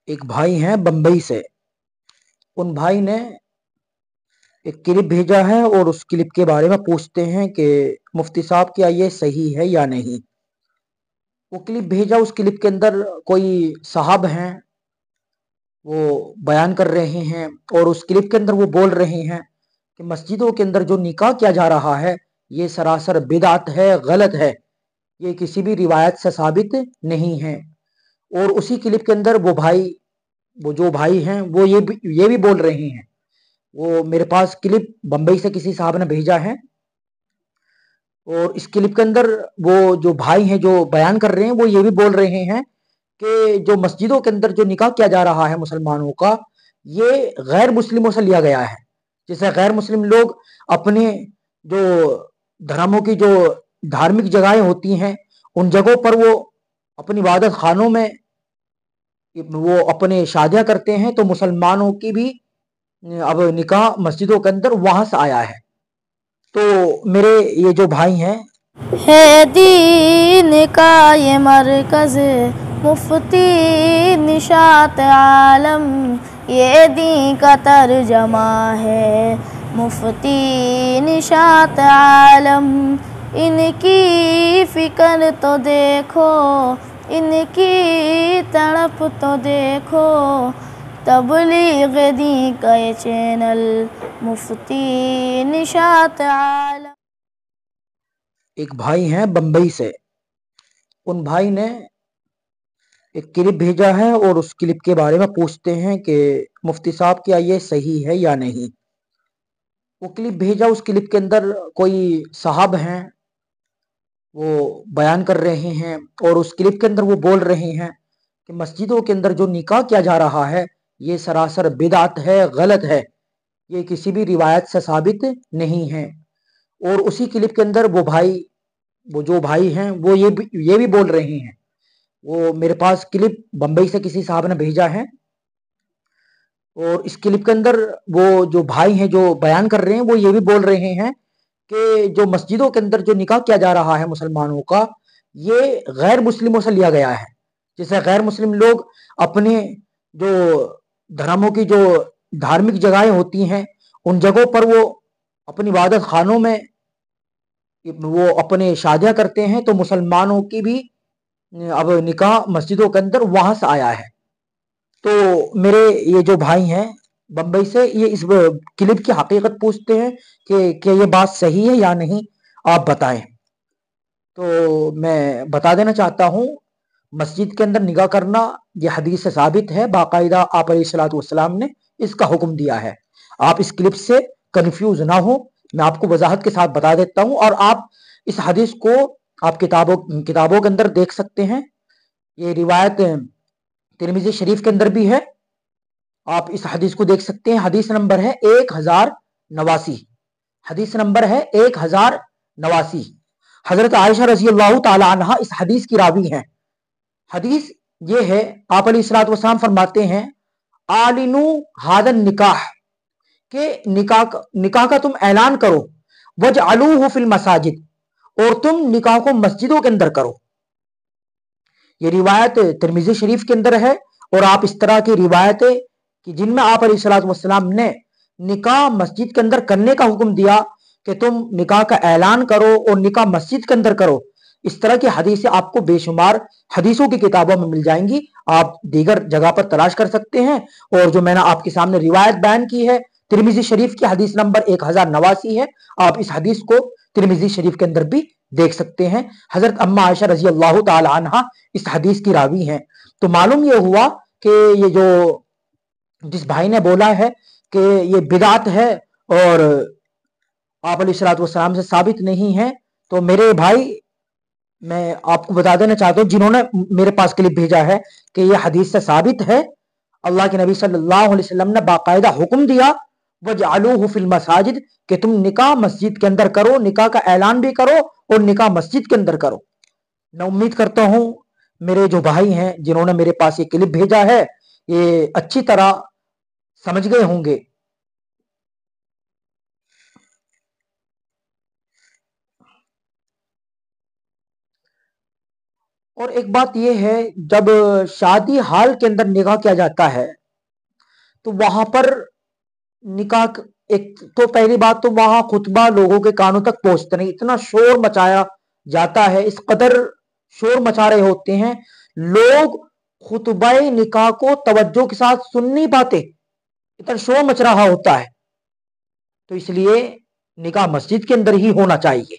एक भाई हैं बम्बई से। उन भाई ने एक क्लिप भेजा है और उस क्लिप के बारे में पूछते हैं कि मुफ्ती साहब क्या ये सही है या नहीं। वो क्लिप भेजा, उस क्लिप के अंदर कोई साहब हैं, वो बयान कर रहे हैं और उस क्लिप के अंदर वो बोल रहे हैं कि मस्जिदों के अंदर जो निकाह किया जा रहा है ये सरासर बिदअत है, गलत है, ये किसी भी रिवायत से साबित नहीं है। और उसी क्लिप के अंदर वो जो भाई हैं वो ये भी बोल रहे हैं। वो मेरे पास क्लिप बम्बई से किसी साहब ने भेजा है और इस क्लिप के अंदर वो जो भाई हैं जो बयान कर रहे हैं वो ये भी बोल रहे हैं कि जो मस्जिदों के अंदर जो निकाह किया जा रहा है मुसलमानों का, ये गैर मुस्लिमों से लिया गया है। जैसे गैर मुस्लिम लोग अपने जो धर्मों की जो धार्मिक जगहें होती हैं उन जगहों पर वो अपनी इबादत खानों में वो अपने शादियां करते हैं, तो मुसलमानों की भी अब निकाह मस्जिदों के अंदर वहां से आया है। तो मेरे ये जो भाई हैं, है दीन का ये मरकज़ मुफ्ती निशात आलम, ये दीन का तर्जमा है मुफ्ती निशात आलम। इनकी फ़िक्र तो देखो, इनकी तड़प तो देखो, तबलीग दीन का ये चैनल मुफ्ती निशात आलम। एक भाई हैं बम्बई से। उन भाई ने एक क्लिप भेजा है और उस क्लिप के बारे में पूछते हैं कि मुफ्ती साहब क्या ये सही है या नहीं। वो क्लिप भेजा, उस क्लिप के अंदर कोई साहब हैं, वो बयान कर रहे हैं और उस क्लिप के अंदर वो बोल रहे हैं कि मस्जिदों के अंदर जो निकाह किया जा रहा है ये सरासर बिदअत है, गलत है, ये किसी भी रिवायत से साबित नहीं है। और उसी क्लिप के अंदर वो जो भाई हैं वो ये भी बोल रहे हैं। वो मेरे पास क्लिप बम्बई से किसी साहब ने भेजा है और इस क्लिप के अंदर वो जो भाई हैं जो बयान कर रहे हैं वो ये भी बोल रहे हैं कि जो मस्जिदों के अंदर जो निकाह किया जा रहा है मुसलमानों का, ये गैर मुस्लिमों से लिया गया है। जैसे गैर मुस्लिम लोग अपने जो धर्मों की जो धार्मिक जगहें होती हैं उन जगहों पर वो अपनी इबादत खानों में वो अपने शादियां करते हैं, तो मुसलमानों की भी अब निकाह मस्जिदों के अंदर वहां से आया है। तो मेरे ये जो भाई हैं बम्बई से, ये इस क्लिप की हकीकत पूछते हैं कि क्या ये बात सही है या नहीं, आप बताएं। तो मैं बता देना चाहता हूँ, मस्जिद के अंदर निगाह करना ये हदीस से साबित है, बाकायदा आप अलैहिस्सलाम ने इसका हुक्म दिया है। आप इस क्लिप से कंफ्यूज ना हो, मैं आपको वजाहत के साथ बता देता हूँ और आप इस हदीस को आप किताबों के अंदर देख सकते हैं। ये रिवायत तिरमिजी शरीफ के अंदर भी है, आप इस हदीस को देख सकते हैं। हदीस नंबर है 1089। हदीस नंबर है 1089। हजरत आयशा रजी अल्लाह तआला अन्हा इस हदीस की रावी हैं। हदीस ये है, आप अलैहिस्सलातु वस्सलाम फरमाते हैं, आलिनु हादन निकाह, के निकाह का तुम ऐलान करो, वजअलूहु फिल मसाजिद, और तुम निकाह को मस्जिदों के अंदर करो। ये रिवायत तिरमिजी शरीफ के अंदर है और आप इस तरह की रिवायतें कि जिनमें आप अलैहिस्सलातु वस्सलाम ने निकाह मस्जिद के अंदर करने का हुक्म दिया कि तुम निकाह का ऐलान करो और निकाह मस्जिद के अंदर करो, इस तरह की हदीसें आपको बेशुमार हदीसों की किताबों में मिल जाएंगी। आप दीगर जगह पर तलाश कर सकते हैं। और जो मैंने आपके सामने रिवायत बयान की है तिरमिजी शरीफ की हदीस नंबर 1089 है, आप इस हदीस को तिरमिजी शरीफ के अंदर भी देख सकते हैं। हजरत अम्मा आयशा रजी अल्लाह तआला अन्हा इस हदीस की रावी हैं। तो मालूम ये हुआ कि ये जो जिस भाई ने बोला है कि ये बिदात है और आप अलैहिस्सलाम से साबित नहीं है, तो मेरे भाई मैं आपको बता देना चाहता हूँ जिन्होंने मेरे पास क्लिप भेजा है कि ये हदीस से साबित है। अल्लाह के नबी सल्लल्लाहु अलैहि वसल्लम ने बाकायदा हुक्म दिया, वजअलूहु फिल मसाजिद, कि तुम निकाह मस्जिद के अंदर करो, निकाह का ऐलान भी करो और निकाह मस्जिद के अंदर करो। मैं उम्मीद करता हूँ मेरे जो भाई हैं जिन्होंने मेरे पास ये क्लिप भेजा है ये अच्छी तरह समझ गए होंगे। اور ایک بات یہ ہے، جب شادی حال کے اندر نکاح کیا جاتا ہے تو وہاں پر نکاح ایک تو پہلی بات تو وہاں خطبہ لوگوں کے کانوں تک پہنچتا نہیں، اتنا شور مچایا جاتا ہے، اس قدر شور مچا رہے ہوتے ہیں لوگ، خطبہ نکاح کو توجہ کے ساتھ سن نہیں پاتے، اتنا شور مچ رہا ہوتا ہے۔ تو اس لیے نکاح مسجد کے اندر ہی ہونا چاہیے۔